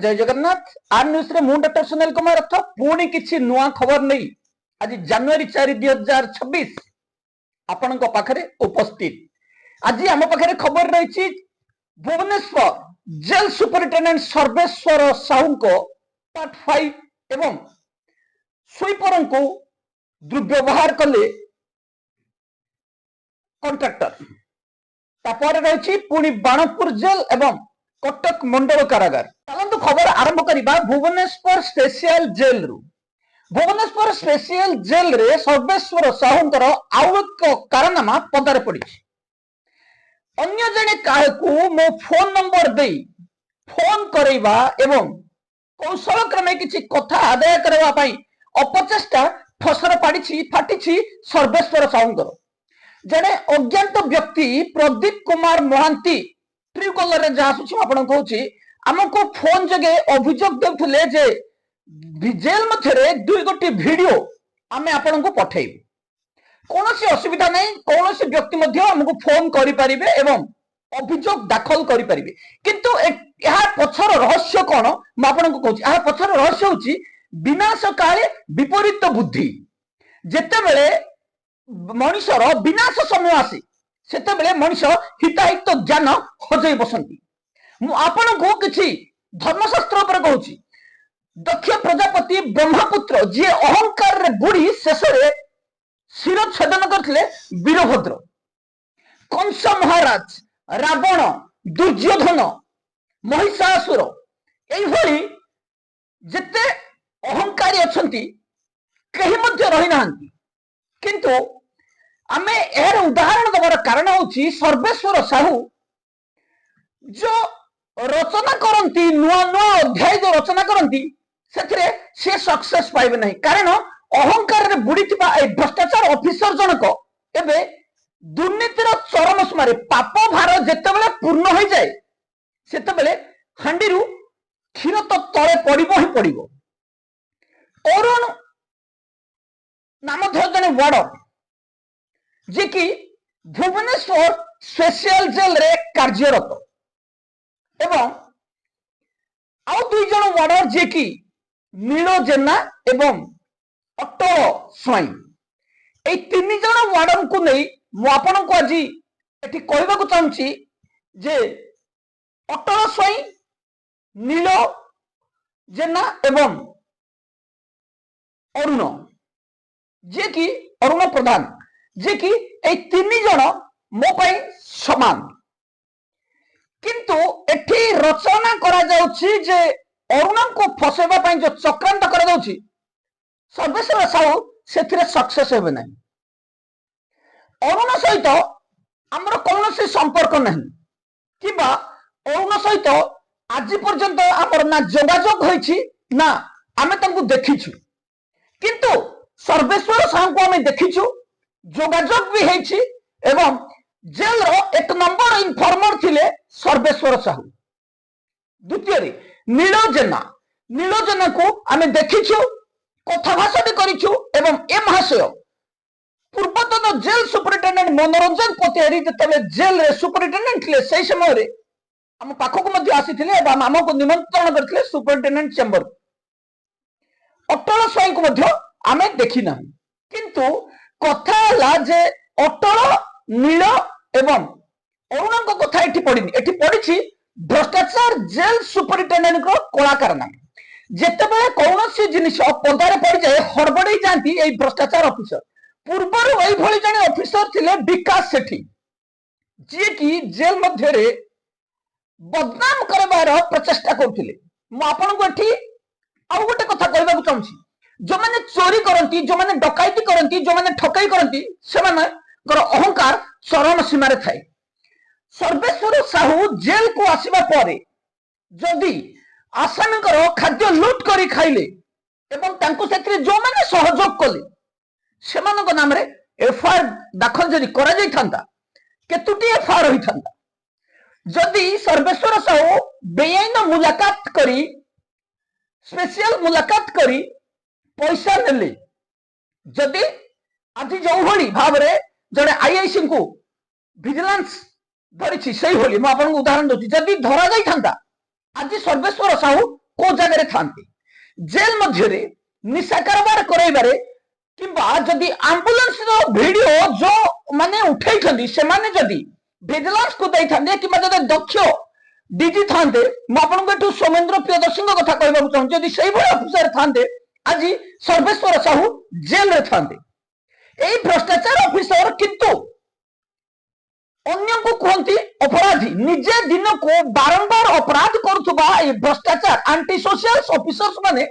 जय Jagannath R news रे मु डॉक्टर सुनील कुमार रथ पुणी किछि नुआ खबर नहीं आज जनवरी 4 2026 आपण पाखरे उपस्थित। आज आम पाखरे खबर रही भुवनेश्वर जेल सुपरिटेडेंट सर्वेश्वर साहू को पार्ट 5 एवं स्वीपर को दुर्व्यवहार कले कंट्राक्टर तापर रही पुणी बाणपुर जेल एवं कटक मंडल कारागार। चलतु खबर आरंभ करवा भुवनेश्वर स्पेशल जेल रु। भुवनेश्वर स्पेशल जेल रे सर्वेश्वर साहूंकर आउ एक कारनामा पदार पड़ी। अन्य जने काहकू मो फोन नंबर दे फोन करवा एवं कौशल क्रमे किसी कथा आदाय करबा पई अपचेष्टा फसर पाड़ी फाटी सर्वेश्वर साहूंकर। जने अज्ञात व्यक्ति प्रदीप कुमार महांती ट्रू कलर रे जहाँ आपन कहूँ आमको फोन जगे अभियोग देउथिले जे जेल मध्यरे दुई गोटी वीडियो आमे आपन को पठेइबु। कोनोसी असुविधा नहीं, कोनोसी व्यक्ति मध्य हमको फोन करि परिबे एवं अभियोग दाखल करि परिबे। किंतु यह पछर रहस्य कोन म आपन को कहूँ। यह पछर रहस्य होची विनाश काले विपरीत बुद्धि। जेते बेले मनुष्यर विनाश समय आसी सेते बेले मनुष्य हिताहित ज्ञान हजई बसंती। मु आपन को किछि धर्मशास्त्र पर कहूची। दक्ष प्रजापति ब्रह्मपुत्र जी अहंकार रे बुढ़ी शेष रे शिर छेदन करथिले वीरभद्र। कंस महाराज, रावण, दुर्योधन, महिषासुर एई भली जेते अहंकारी अछंती केही मध्य रहि नाहंती। किंतु आमे एहर उदाहरण देवार कारण होची सर्वेश्वर साहू जो रचना करती नुआ नुआ अध्याय जो रचना करती से सक्सेस पाइबे नहीं। कारण अहंकार रे बुड़ी थिबा ए भ्रष्टाचार ऑफिसर जनक एबे दुर्नीतिर चरम सीमारे पाप भार जेतेबेले पूर्ण हो जाए सेतेबेले हांडीरू क्षीर तो तले पड़िबो ही पड़िबो। अरुण नामधेय जने वार्डर जे कि भुवनेश्वर स्पेशल जेल रे कार्यरत एवं आउ दुई जन वार्डर जे कि नील जेना एवं अटल स्वाई ए तीन जन वार्डर को नहीं मु आपन को आज एठी कहबा को चाहूची जे अटल स्वाई, नील जेना एवं अरुण जे कि अरुण प्रधान जे कि ए तीन जन मो पई समान। किंतु एठी रचना करा जाउछि जे अरुण को फसेबा पई जो चक्रांत करा जाउछि सर्वेश्वर साहू सेथिरे सक्सेस हेबे नाही। अरुण सहित हमर कोनोसी संपर्क नाही किबा अरुण सहित आज पर्यंत हमर ना जोगाजोग होइछि ना आमे तंकु देखिछु। किंतु सर्वेश्वर साहू को आमे देखिछु, जोगाजोग भी हेछि एवं जेल रो एक नंबर इनफॉर्मर थिले सर्वेश्वर साहू। द्वितीय नील जेना को आमे देखिछु, कथा भाषा भी करिछु एवं ए महाशय पूर्वतन जेल सुपरिटेंडेंट मनोरंजन पतेरी जतले जेल रे सुपरिटेंडेंट थिले सेही समय रे हम पाखक मध्य आसीथिले एवं हमको निमंत्रण करथिले सुपरिटेंडेंट चेंबर। अटल स्वाई को मध्य आमे देखि ना। किंतु कथा ला जे अटल, नील एवं अरुण को कथा एठी पड़िनी। एठी पड़िछि भ्रष्टाचार जेल सुपरिटेंडेंट को कला कारनामा। जेतेबेले कौनसी जिनिस पदारे पड़ जाए हड़बड़े जाती ए भ्रष्टाचार ऑफिसर। पूर्वर एई भली जने ऑफिसर थिले विकास सेठी जे कि जेल मध्य रे बदनाम करबार प्रचेष्टा करथिले। मु आपन को एठी आउ गोटे कथा कहबा को चाहूछी। जो माने चोरी करंती, जो माने डकायती करंती, जो माने ठकाई करंती से माने अहंकार चरम सीमारे थाए। सर्वेश्वर साहू जेल को आसीबा परे जदि आसामी खाद्य लुट करी खाइले एवं तांको सेत्रे जो माने सहयोग कले सेमानक नाम रे एफआईआर दाखल जदि करा जाई थांता केतुटी एफआईआर होई थांता। जदि सर्वेश्वर साहू बेआईन मुलाकात करी स्पेशल मुलाकात करी पैसा नेले जदि आज जो भली भाव रे जड़े आईआईसी को विजिलेंस धरी से उदाहरण दूसरी जदि धरा जाई थांता आज सर्वेश्वर साहू को जगह थांती जेल मध्य निशा कारोबार कराइबारे किंबा जदि एम्बुलेंस रो वीडियो जो माने उठै से माने जदि विजिलेंस को दे थांदे किंबा जदि दक्ष डीजी थांदे म आपनको सौमेन्द्र प्रियदर्शी कथा कहबाक चाहूँ जदि सेही भली ऑफिसर थांदे आज सर्वेश्वर साहू जेल रे थांदे एई भ्रष्टाचार ऑफिसर किंतु अन्य को कहती अपराधी निजे दिन को बारंबार अपराध करुवा भ्रष्टाचार आंटी सोशल ऑफिसर्स माने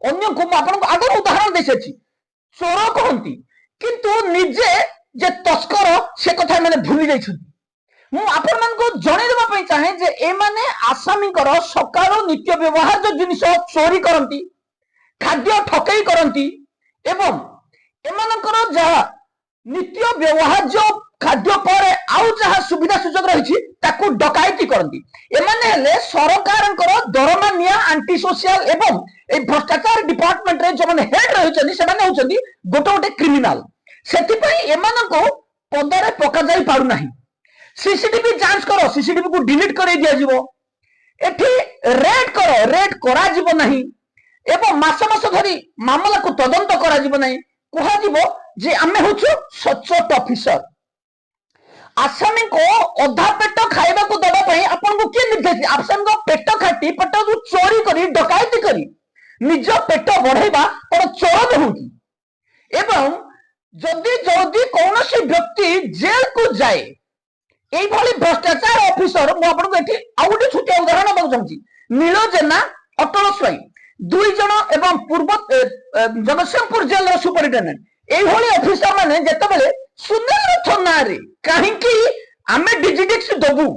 अन्य को आपको आगे उदाहरण देसी चोर कहती किंतु निजे जे तस्कर से कथा मैंने भूली जाइछथि जनईदेवा चाहे जे ए माने आसामी सकाल नित्य व्यवहार जो जिनिस चोरी करती खाद्य ठकई करती एवं एमानकर जहा नित्य व्यवहार जो खाद्य पर आउ जहा सुविधा सुजोग रही ताकू डकायती करती एमाने हेले सरकार दरमा निया आंटी सोशल एवं ए भ्रष्टाचार डिपार्टमेंट रे जो माने हेड रही से माने होचंदी गोटे गोटे क्रिमिनल सेति पई एमानको पदरे पका जाई पारु नाही सीसीटीवी जांच करो सीसीटीवी को डिलीट कर दिया जीवो एठी रेड करा जीवो नहीं एवं मास मास धरी मामला को तदंत करा जीवो नहीं कहा जीवो जे आमे होछु सचोट ऑफिसर आसामी को अधा पेट खाइबा को दबा पई आपन को के निर्देश आसामी को पेट खाटी पेट जो चोरी करी डकायती करी निज पेट बढ़ाइबा और चोर होगी एवं जदि जदि कौनसी व्यक्ति जेल को जाए এই ভଳି ভ্রষ্টাচার অফিসর মু আপনাকে এটি আউ গোটে ছোট উদাহরণ দেବାକୁ চাହୁଁଛି নীল জেନା অটল স্বাଇଁ দুই জন এবং পূর্ব জগତସିଂହପୁର জেলର ସୁପରିଟେଣ୍ଡେଣ୍ଟ এইଭଳି ଅଫିସର ମାନେ ଯେତେବେଳେ ସୁନିଲ ରଥ ନାଁରେ କାହିଁକି ଆମେ ଡିଜିଡିକ୍ସ ଦବୁ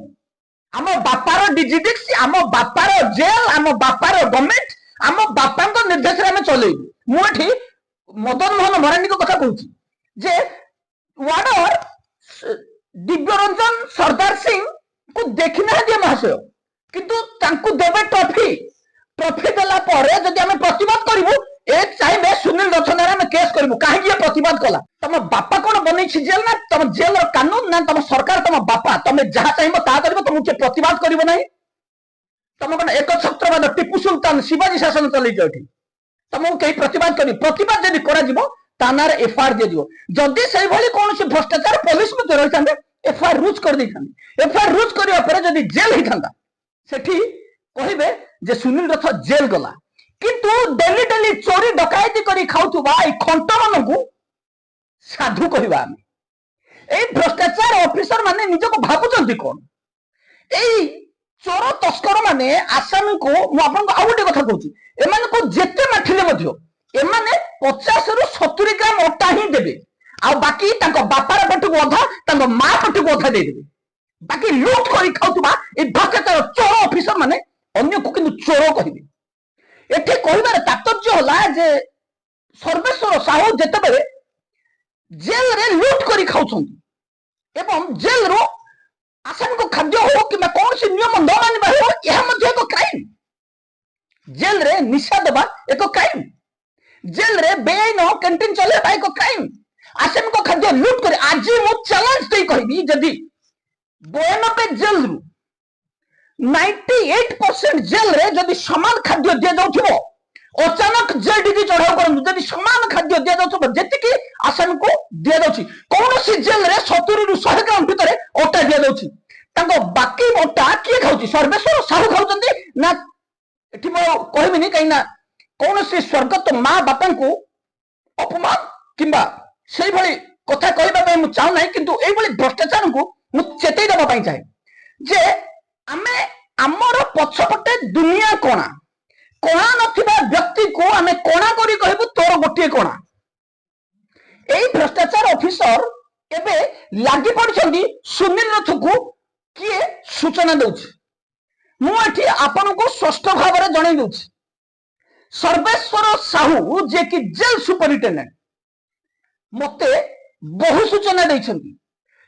ଆମ ବାପାର ଡିଜିଡିକ୍ସ ଆମ ବାପାର ଜେଲ ଆମ ବାପାର ଗଭର୍ଣ୍ଣମେଣ୍ଟ ଆମ ବାପାଙ୍କ ନିର୍ଦ୍ଦେଶରେ ଆମେ ଚଲେଇବୁ ମୁଁ ଏଠି ମଦନ ମୋହନ ମରାଣ୍ଡୀଙ୍କ କଥା କହୁଛି ଯେ ୱାର୍ଡର दिव्य रंजन सरदार सिंह को देखी ना दिए महाशय किंतु देवे ट्रॉफी ट्रॉफी देला परे जदि हमें प्रतिवाद करिवु एक चाहिए सुनील रथनारे में केस करिवु काहे ये प्रतिवाद कला तम बापा कोन बनै छी जेल ना तम जेल रो कानून ना तम सरकार तम बापा तमे जहा चाहिए ता करिवो तुम के प्रतिवाद करिवो नहीं तम कोन एक छत्रवाद टीपू सुल्तान शिवाजी शासन चली जाउठी तमको कई प्रतिवाद करी प्रतिवाद जदि करा जिवो तानार एफआईआर दे दियो जदि सेही भली कोनसी भ्रष्टाचार पुलिस में रही थांदे एफआईआर रुज कर दै थांदे एफआईआर रुज करिया परे जदि जेल ही थांदा सेठी कहिबे जे सुनील रथ जेल गला किंतु डेली डेली चोरी डकायती करी खाउथुबा ए खंट मानकु साधु कहिबा हम ए भ्रष्टाचार ऑफिसर माने निजको भाबुचंती कोन ए चोर तस्कर माने आसामी को मु आपन को आउटे कथा कहूची एमान को जेते माठिले मध्य एमाने 50 रु 70 ग्राम अटा ही देबे आ बाकी तांको बापार पटको अधा तांको मां पटको अधा दे देबे बाकी लूट करी खाउतबा ए भ्रष्टाचार चोर ऑफिसर माने अन्य को किंतु चोर कहिबे एठी कहिबार तात्पर्य होला जे सर्वेश्वर साहू जेते बेले जेल रे लूट करी खाउछंती एवं जेल रो आसामी को खाद्य हो कि कौन सी नियम न मानिबा हो यह मध्य एक क्राइम जेल रे निशा देबा एक क्राइम जेल रे बेआईन कैंटीन चलेबा एक क्राइम आसामी को खाद्य लूट करे आज मु चैलेंज दे कहबी जदी बोयनपे जेल रु 98% जेल रे जदी समान खाद्य दिया जाउथिबो अचानक जेल डीजी चढ़ाव करन जदी समान खाद्य दिया जाउथिबो जेतिकी आसामी को दिया जाउछि कौन सी जेल रे 70 रु 100 ग्राम भितरे ओटा दिया जाउछि तांको बाकी ओटा किए खाउछि सर्वेश्वर साहू खाउछंती ना एठी मो कहबिनी कहिना कौन सी स्वर्गत मां बापा को अपमान किंबा सेही भली कथा कहबा पई मु चाहू नाही किंतु एई भली भ्रष्टाचार को मु चेतै देबा पई चाहे जे आमे हमर पछपटे दुनिया कोना कोना नथिबा व्यक्ति को आमे कोना करी कहबु तोर गोटे कोना एई भ्रष्टाचार ऑफिसर एबे लागि पड़छंदी सुनील रथ को किए सूचना दउछि मु एठी आपन को स्पष्ट भाव रे जणै दउछि सर्वेश्वर साहू जे कि जेल सुपरिटेंडेंट मते बहु सूचना देइछंती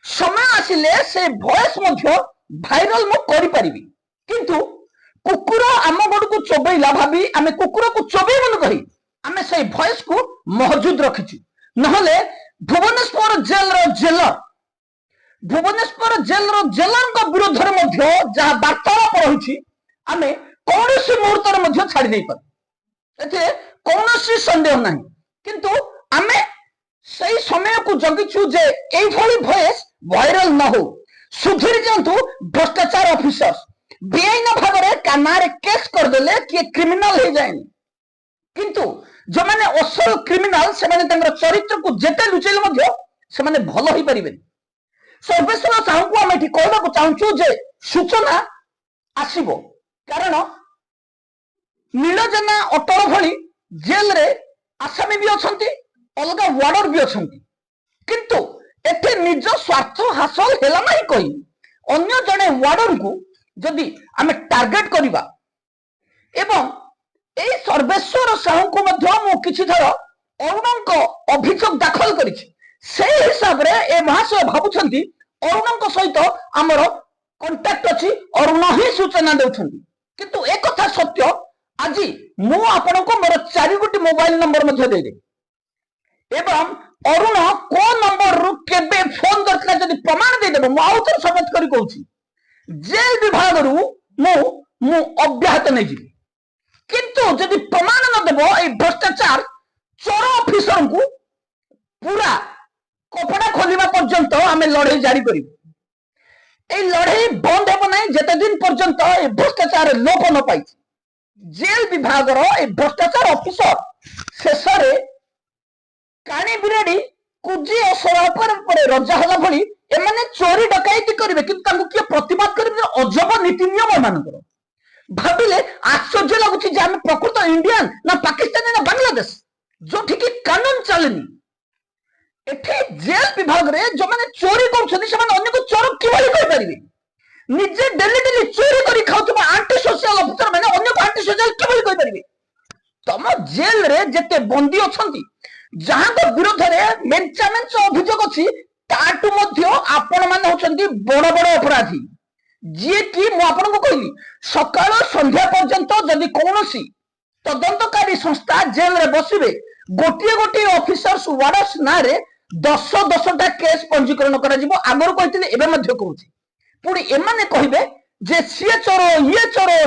समय आसिले से वॉइस मध्य भाइरल मु करि परिबी किंतु कुकुर आम गोड़ को चोबैला भाबी आमे कुकुर को चोबैबनु कहि आमे से वॉइस को मौजूद रखिछु नहले भुवनेश्वर जेल रो जेलर भुवनेश्वर जेल रो जेलर को विरोध रे मध्य जहा वार्तालाप रहिछि आमे कौन सी मुहूर्त छाड़ी नहीं पारे कौन सी संदेह ना किंतु आमे सही समय को जगिचु जे एभली वॉइस वायरल न हो सुधीर जातु भ्रष्टाचार ऑफिसर्स बेआईन भाव में कानारे केस करदेले किए क्रिमिनाल हो जाए किंतु जो मैंने असल क्रिमिनाल से माने चरित्र को जेते लुचेले से माने भल हो पारे सर्वेश्वर साहू को आम कहवाक चाहूँ जे सूचना आसब कारण नीलजना अटल भली जेल रे आसामी भी अच्छा अलग वार्डर भी अच्छा किंतु एठे निज स्वार्थ हासिल है ना कही अन्य जड़े वार्डर को जदि आम टार्गेट करवा एवं ए सर्वेश्वर साहू को मु किछि थर अरुण अभियोग दाखल कर हिसाब रे ए महाशय भावुंट अरुण सहित आमर कंटाक्ट अच्छी अरुण ही सूचना दौरान किंतु एक कथा सत्य आज मु आपण को मोर 4 गोटी मोबाइल नंबर देदेवी एवं अरुण को नंबर रु केबे फोन करथिला जदि प्रमाण देदेबो मु आउथर समेत करी कहूची जेल विभाग रु मु अव्याहत नै जिबी किंतु जदि प्रमाण न देबो ए भ्रष्टाचार चोर ऑफिसर को पूरा कपड़ा खोलिबा पर्यंत आमे लड़ाई जारी करिबो ए लड़ाई बंद हेबो नै जते दिन पर्यंत ए भ्रष्टाचार लोप न पाई जेल विभाग रो ए भ्रष्टाचार ऑफिसर शेषरे काणी बिराड़ी कुजी और सरापर पर रजा होला भली एमाने चोरी डकायती करिवे किंतु तांको किए प्रतिबाद करिवे अजब नीति नियम मानकर भाबिले आश्चर्य लगुछि जे हम प्रकृत इंडियन ना पाकिस्तानी ना बांग्लादेश जो ठीक कानून चलेनी एठी जेल विभाग रे जो माने चोरी करछथि से माने अन्य को चोर किबली कहि परिबे निजे डेली चोरी करी खाउतबा एंटी सोशल ऑफिसर माने अन्य को एंटी सोशल किबली कहि परिबे तम जेल रे जते बंदी अछंती जहां को विरोध में मेंचा अभियोग अच्छी ताटू आपण मैंने होचंती बड़ बड़ अपराधी जी कि मुझे कहली सका संध्या पर्यंत जदि कौन तदंतकारी संस्था जेल रे बसिबे गोटे गोटे ऑफिसर्स वार्डर्स ना रे 10-10टा केस पंजीकरण करा जिवो आगर कहथिले एबे मध्य कहूची पुणी एमाने कहिबे जे सी चोर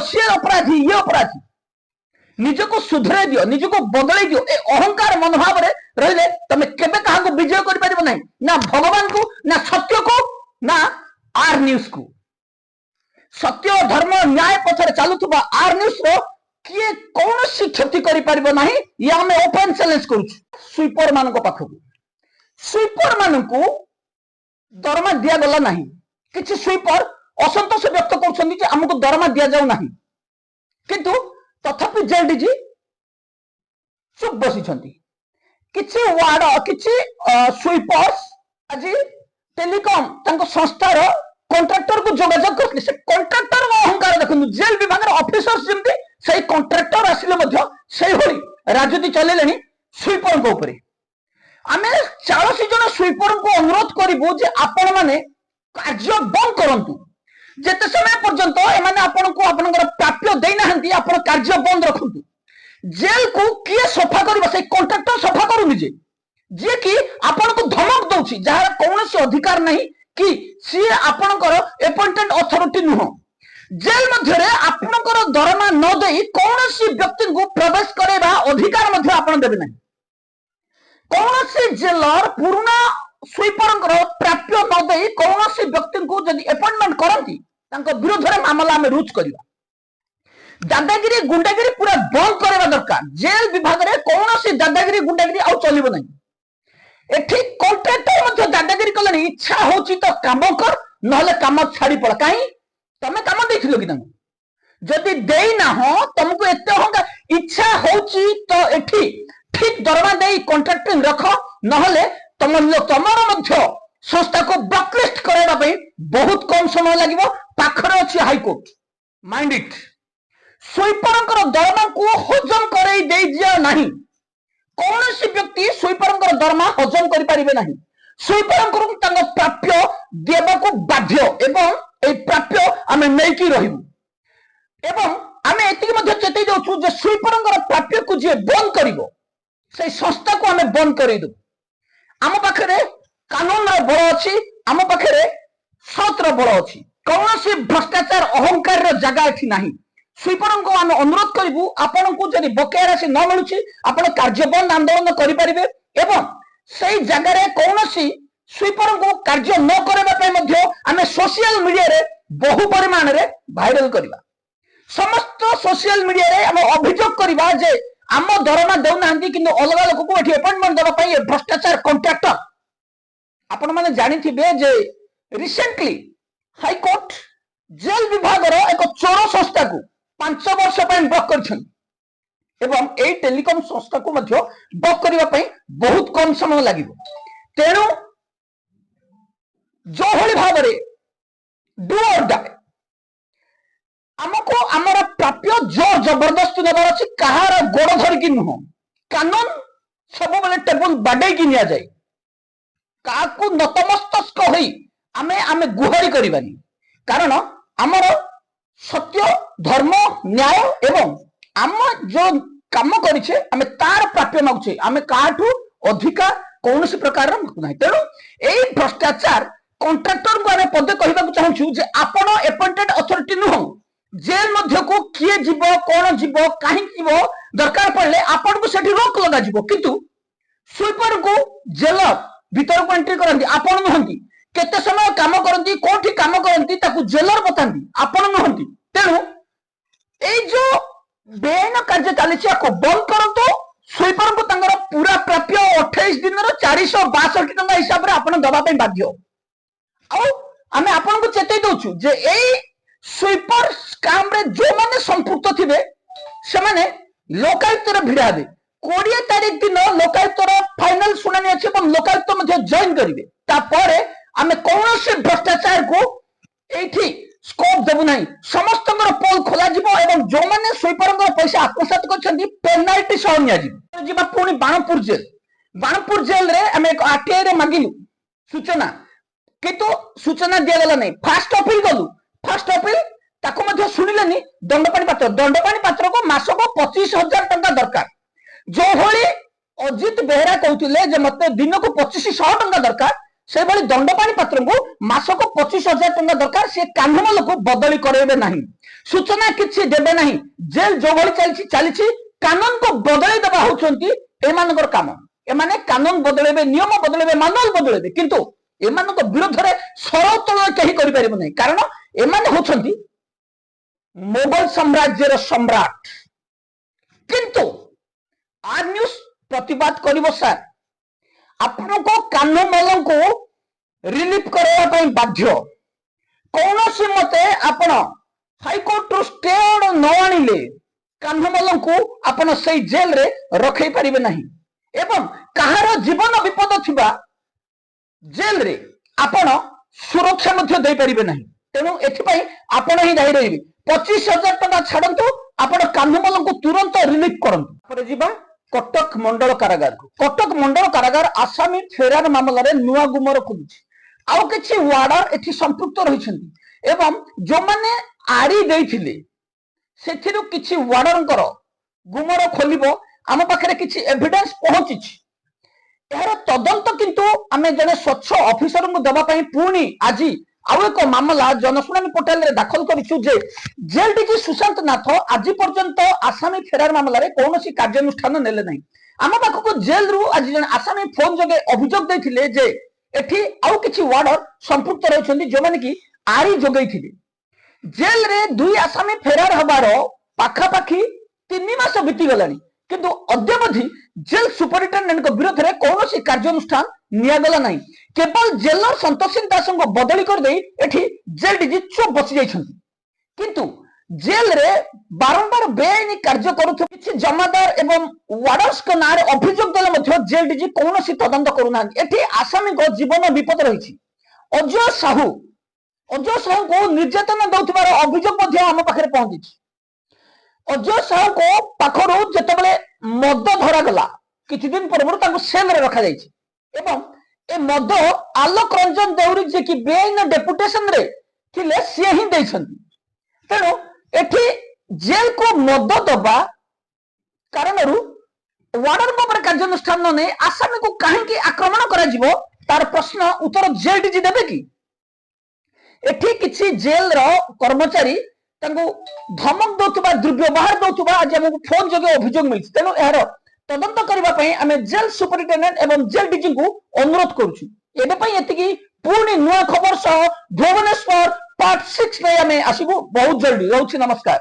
सी अपराधी ये अपराधी निजको सुधरे दियो निजको बदले दियो ए अहंकार मनोभाव रे रहिले तमे केबे कहा को विजय करि परिबो नै ना भगवान को ना सत्य को ना आर न्यूज को सत्य धर्म न्याय पथरे चालुथबा आर न्यूज रो किए कौनसी क्षति करि परिबो नाही या हमें ओपन चैलेंज करूछु स्वीपर मानको पाखो स्वीपर मानको दरमा दिया गला नाही किछि स्वीपर असंतोष व्यक्त करछन्ती जे हमको दरमा दिया जाउ नाही किंतु तथापि जेल डीजी चुप बसी किछि वार्ड किछि स्वीपर्स आज टेलीकॉम तांको संस्थार कॉन्ट्रैक्टर को जोगाजोग करथि से कॉन्ट्रैक्टर अहंकार देखु जेल विभाग ऑफिसर्स जेमति सही कॉन्ट्रैक्टर आसिले मध्य सही होई राजनीति चलेलेनी स्वीपर को ऊपर आमे 40 जन स्वीपर को अनुरोध करिबो जे आपण माने कार्य बंद करंतु जेते समय पर्यंत एमाने आपन को आपनकर प्राप्य देई नाहंती आपन कार्य बंद रखंतु जेल को किए सफा करबा से कॉन्ट्रैक्टर सफा करूनी जे कि आपन को धमक दउछि जहार कोनोसी अधिकार नहीं कि सी आपनकर अपॉइंटेड अथॉरिटी नुह जेल मध्य रे आपनकर दरमा न देई कोनोसी व्यक्ति को प्रवेश करेबा अधिकार मध्य आपन देबे नहीं कोनोसी जेलर पुराना स्वीपर प्राप्य न देई कोनोसी व्यक्ति को जदि अपॉइंटमेंट करंती तांको विरोध रे मामला में रुज करिवा दादागिरी गुंडागिरी पूरा बंद करवा दरकार जेल विभाग रे कोनोसी दादागिरी गुंडागिरी आउ चलिबो नहीं एठी कॉन्ट्रैक्टर मध्य दादागिरी कलनी इच्छा होची तो काम कर नहले काम छाड़ी पड़ काई तमे काम देखिलो कि तमे जदि देई ना हो तुमको एते होगा इच्छा होची तो एठी ठीक दरमा देई कॉन्ट्रैक्टिंग रखो नहले तमर मध्य संस्था को ब्लैकलिस्ट कराइबा पे बहुत कम समय लागिबो पाखरे अछि हाई कोर्ट माइंड इट स्वीपरंकर दरमा को हजम करई देई दिया नहीं कौनसी व्यक्ति स्वीपरंकर दरमा हजम करि परिबे नहीं स्वीपरंकर तांग प्राप्य देबा को बाध्य एवं ए प्राप्य आमे नेकी रहिबु एवं आमे एतिक मध्य चेतै दउछु जे स्वीपरंकर प्राप्य को जे बंद करिवो से संस्था को आमे बंद करि दउ आम पाखरे कानून रो बळ अछि आम पाखरे सत्र बळ अछि कौनसी भ्रष्टाचार अहंकार रो जगह एठी नाही स्वीपर को आम अनुरोध करूँ आपण को जब बकेया राशि न मिलूँ आप कार्य बंद आंदोलन करेंगे एवं से जगार कौन स्वीपर को कार्य न करने आम सोशल मीडिया रे बहु परिमाण रे भाइराल करवा समस्त सोशल मीडिया रे आम अभियोग करवा जे आम दरमा देना कि अलग लोक को अपॉइंटमेंट देवाई भ्रष्टाचार कॉन्ट्रैक्टर आपण मैंने जानी जे रिसेंटली हाईकोर्ट जेल विभाग एक चोर संस्था को 5 वर्ष ब्लॉक कर टेलीकॉम संस्था को ब्लॉक करने बहुत कम समय लगे तेणु जो भाव में डू और डाई आमको आमर प्राप्य जोर जबरदस्त नबार अच्छी कहार गोड़ धरिकी नुह कानून सब बेले टेबुल बाडे की निया जाए का नतमस्तक आमे आमे गुहारी करबानी कारण आमर सत्य धर्म न्याय एवं आम जो काम करिछे आमे तार प्राप्य मागुछे आमे काठू अधिका कौन प्रकार ना तेणु यही भ्रष्टाचार कॉन्ट्रैक्टर को आमे पदे कहबाकू चाहूछु जे आपण अपॉइंटेड अथॉरिटी नुह जेल मध्य को किए जीव कौन जीव कहीं जीव दरकार पड़े आपण को सेठी रोक लगा जीव किंतु स्वीपर को जेल भीतर को एंट्री करंती आपण नहंती केते समय काम करंती कोठी काम करंती ताकू जेलर बतांती आपण नहंती तेणु ए जो बेन कार्य चली को बंद करंतो स्वीपर को तंगर पूरा प्राप्य 28 दिन 462 टका हिसाब रे आपण दबा पे बाध्य आ आमे आपण को चेतै दउछु जे एई स्वीपर स्कैम रे जो माने संपुक्त थिबे से माने लोकायुक्त रे भिड़ा दे 20 तारीख दिन लोकायुक्त रो फाइनल सुनानी अछि और लोकायुक्त मध्ये जॉइन करिवे तापरे आमे कोनोसी भ्रष्टाचार को एठी स्कोप देबु नाही समस्त पोल खोला जिवो एवं जो माने स्वीपर पैसा आत्मसात करछन्ती पेनाल्टी सह निया जिवो जिबा पुनी बाणपुर जेल रे आमे एक आरटीआई रे मागिलु सूचना किंतु सूचना दिया गला नहीं फास्ट अपील गलु फास्ट अपील ताको मध्ये सुनिलेनी दंडपाणी पात्र को मासको 25,000 टंका दरकार जो भली अजित बेहरा कहते जे मत दिन को 2500 टंका दरकार से भली दंडपाणी पात्र को मासको 25,000 टंका दरकार से कानून लोक बदली करेबे नहीं सूचना किछि देबे नहीं जेल जो भली चली कानून को बदली देबा होचंती एमानकर काम एमाने कानून बदलेबे नियम बदलेबे मानुअल बदलेबे किंतु एमानक विरोध रे सरतल कहीं करि परिबो नहीं कारण एमाने होचंती मोगल साम्राज्य रे सम्राट किंतु आर न्यूज प्रतिवाद करिवो सर आपण को कानून को रिलीफ करबा पई बाध्य कौनसी मते आपण हाईकोर्ट रो स्टे ऑर्डर न आनिले कानून को आपण सही जेल रे रखै परिबे नहीं एवं कहार जीवन विपद थिबा जेल रे आपण सुरक्षा मध्य दे परिबे नहीं तेणु एथि आपण ही दायी रहिबे 25,000 टका छाड़ंतु आपण कान्हमल को तुरंत रिलीफ करंतु पर जिबा कटक मंडल कारागार को कटक मंडल कारागार आसामी फेरार मामला रे नुआ गुमर खुलुछि आउ किछि वार्डर एथि संपृक्त रहिछन्ति एवं जो माने आड़ी देइथिले सेथिरु किछि वार्डरंकर गुमर खोलिबो आम पाखरे किछि एविडेंस पहुंचिछि यार तदंत किंतु आमे जने स्वच्छ ऑफिसर को दबा पई पुणी आजी आउ एक मामला जनशुणानी पोर्टाल रे दाखल करिछु जे जेल डीजी सुशांत नाथ आज पर्यंत आसामी फेरार मामला रे कोनोसी कार्यानुष्ठान नेले नहीं आम पाखको जेल रु आज जने आसामी फोन जगे अभियोग दैथिले जे एठी आउ किछि वार्डर संपृक्त रहछन्ती जो माने कि आरी जोगैथिले जेल रे दुई आसामी फेरार हबार पाखा पाखी 3 मास बीती गलानी किंतु अद्यावधि जेल सुपरिटेंडेंट विरोध में कौन कार्यानुष्ठान निगला नहीं केवल जेलर संतोषिन दास को बदली कर दे एठी जेल डीजी चुप बसी जाइछन्ति किंतु जेल रे बारंबार बेआईन कार्य करुथु किछि जमादार एवं वार्डर्स को नारे अभियोग देले मध्ये जेल डीजी कौन तदंत करूना एठी आसामी को जीवन विपद रही अजय साहू को निर्यातना दउथिबार अभियोग मध्ये हम पाखरे पहुंची अजय साहू को पाखरु जेतेबेले मद धरा गला किछि दिन पूर्व सेल रे रखा जाइछि एवं ए मद आलोक रंजन देउरी जे कि बेआईन डेपुटेशन रे थिले से ही दैछन्ति तेणु एठी जेल को मद दबा कारणरू वार्डर पर कार्यानुष्ठान न नै आसामी को काहे आक्रमण करा जिवो तार प्रश्न उत्तर जेल डीजी देबे कि एठी किछि जेल रो कर्मचारी ଧମକ ଦଉଥିବା ଦୁର୍ବ୍ୟବହାର ଦଉଥିବା ଆଜି ଆମକୁ ଫୋନ ଯୋগে ଅଭିଯୋଗ ମିଳିଛି। ତେଣୁ ଏହାର ତଦନ୍ତ କରିବା ପାଇଁ ଆମେ ଜେଲ୍ ସୁପରିଟେଣ୍ଡେଣ୍ଟ ଏବଂ ଜେଲ୍ ଡିଜିଙ୍କୁ ଅନୁରୋଧ କରୁଛୁ। ଏବେ ପାଇଁ ଏତିକି। ପୁଣି ନୂଆ ଖବର ସହ ଭୁବନେଶ୍ୱର ପାର୍ଟ 6 ପାଇଁ ଆମେ ଆସିବୁ ବହୁତ ଜଲ୍ଦି। ରହୁଛି, ନମସ୍କାର।